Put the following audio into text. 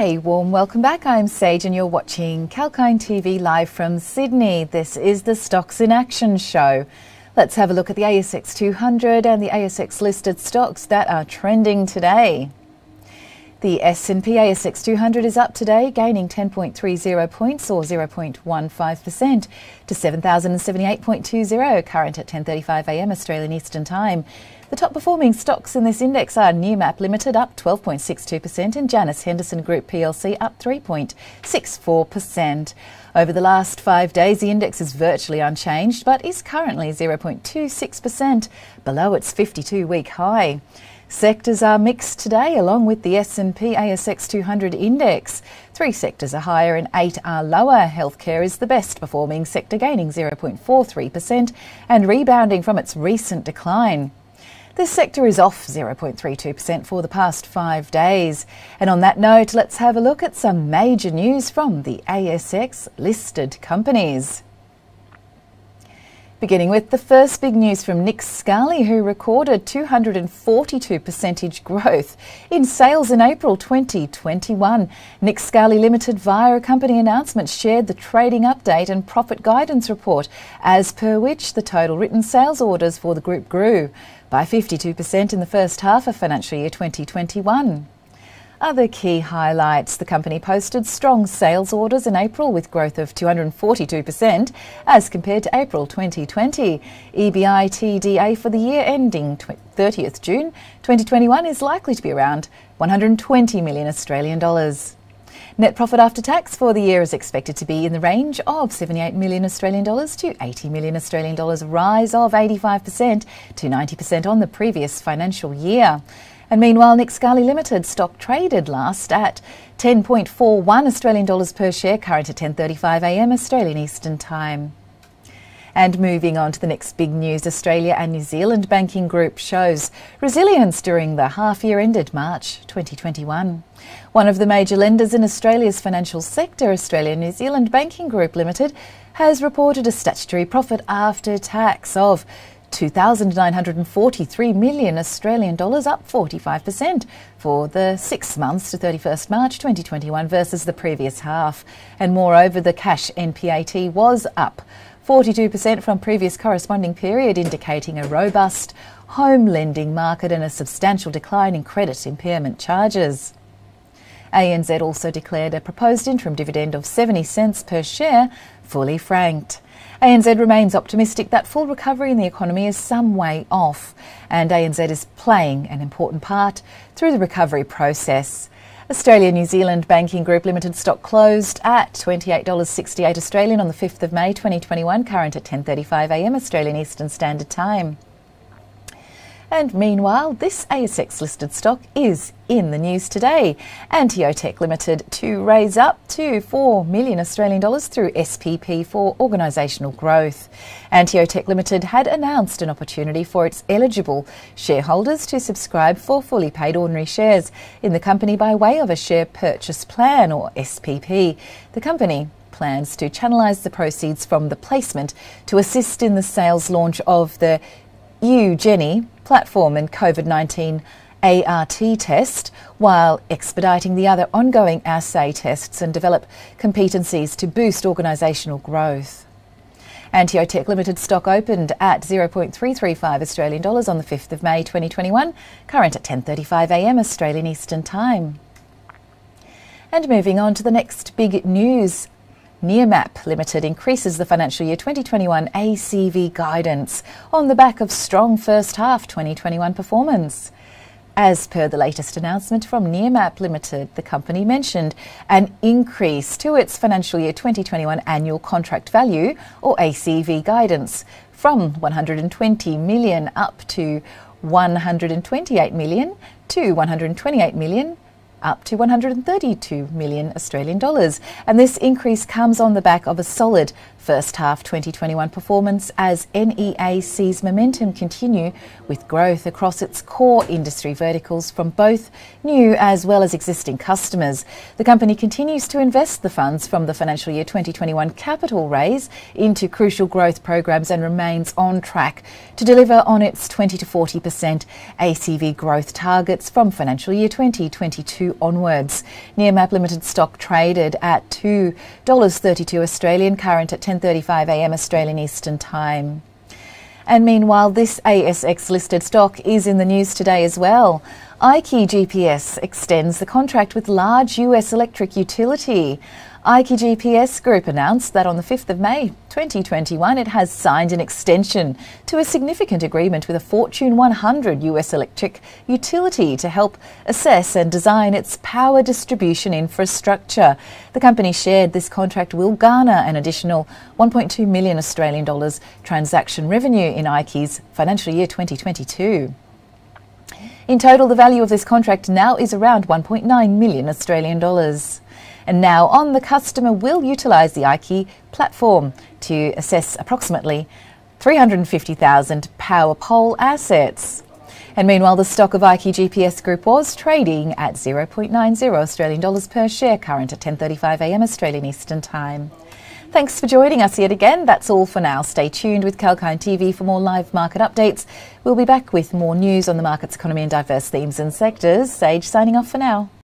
A warm welcome back. I'm Sage and you're watching Kalkine TV live from Sydney. This is the Stocks in Action show. Let's have a look at the ASX200 and the ASX listed stocks that are trending today. The S&P ASX200 is up today, gaining 10.30 points or 0.15% to 7,078.20, current at 10:35 a.m. Australian Eastern Time. The top performing stocks in this index are Nearmap Ltd up 12.62% and JANUS Henderson Group PLC up 3.64%. Over the last 5 days, the index is virtually unchanged but is currently 0.26% below its 52-week high. Sectors are mixed today, along with the S&P ASX200 index. 3 sectors are higher and 8 are lower. Healthcare is the best performing sector, gaining 0.43% and rebounding from its recent decline. This sector is off 0.32% for the past 5 days. And on that note, let's have a look at some major news from the ASX listed companies. Beginning with the first big news from Scali, who recorded 242% growth in sales in April 2021. Scali Ltd, via a company announcement, shared the trading update and profit guidance report, as per which the total written sales orders for the group grew by 52% in the first half of financial year 2021. Other key highlights: the company posted strong sales orders in April with growth of 242% as compared to April 2020. EBITDA for the year ending 30th June 2021 is likely to be around 120 million Australian dollars. Net profit after tax for the year is expected to be in the range of 78 million Australian dollars to 80 million Australian dollars, a rise of 85% to 90% on the previous financial year. And meanwhile, Scali Ltd stock traded last at 10.41 Australian dollars per share, current at 10:35 a.m. Australian Eastern Time. And moving on to the next big news, Australia and New Zealand Banking Group shows resilience during the half year ended March 2021. One of the major lenders in Australia's financial sector, Australia and New Zealand Banking Group Limited, has reported a statutory profit after tax of 2,943 million Australian dollars, up 45% for the 6 months to 31st March 2021 versus the previous half. And moreover, the cash NPAT was up 42% from previous corresponding period, indicating a robust home lending market and a substantial decline in credit impairment charges. ANZ also declared a proposed interim dividend of 70 cents per share, fully franked. ANZ remains optimistic that full recovery in the economy is some way off, and ANZ is playing an important part through the recovery process. Australia New Zealand Banking Group Limited stock closed at $28.68 Australian on the 5th of May 2021, current at 10:35 a.m. Australian Eastern Standard Time. And meanwhile, this ASX listed stock is in the news today. Anteotech Ltd to raise up to 4 million Australian dollars through SPP for organisational growth. Anteotech Ltd had announced an opportunity for its eligible shareholders to subscribe for fully paid ordinary shares in the company by way of a share purchase plan, or SPP. The company plans to channelise the proceeds from the placement to assist in the sales launch of the JANUS platform and COVID-19 ART test, while expediting the other ongoing assay tests and develop competencies to boost organisational growth. Anteotech Ltd stock opened at 0.335 Australian dollars on the 5th of May 2021, current at 10:35 a.m. Australian Eastern Time. And moving on to the next big news, Nearmap Ltd increases the financial year 2021 ACV guidance on the back of strong first half 2021 performance. As per the latest announcement from Nearmap Ltd, the company mentioned an increase to its financial year 2021 Annual Contract Value, or ACV guidance, from 120 million up to 128 million to 128 million up to 132 million Australian dollars. And this increase comes on the back of a solid first half 2021 performance as NEA sees momentum continue with growth across its core industry verticals from both new as well as existing customers. The company continues to invest the funds from the financial year 2021 capital raise into crucial growth programs and remains on track to deliver on its 20 to 40% ACV growth targets from financial year 2022 onwards. Nearmap Ltd stock traded at $2.32 Australian, current at 10:35 AM Australian Eastern Time. And meanwhile, this ASX listed stock is in the news today as well. IkeGPS extends the contract with large US electric utility. IkeGPS Group announced that on the 5th of May 2021 it has signed an extension to a significant agreement with a Fortune 100 US electric utility to help assess and design its power distribution infrastructure. The company shared this contract will garner an additional 1.2 million Australian dollars transaction revenue in Ike's financial year 2022. In total, the value of this contract now is around 1.9 million Australian dollars. And now on, the customer will utilise the Ike platform to assess approximately 350,000 power pole assets. And meanwhile, the stock of IkeGPS Group was trading at 0.90 Australian dollars per share, current at 10:35 AM Australian Eastern Time. Thanks for joining us yet again. That's all for now. Stay tuned with Kalkine TV for more live market updates. We'll be back with more news on the markets, economy and diverse themes and sectors. Sage signing off for now.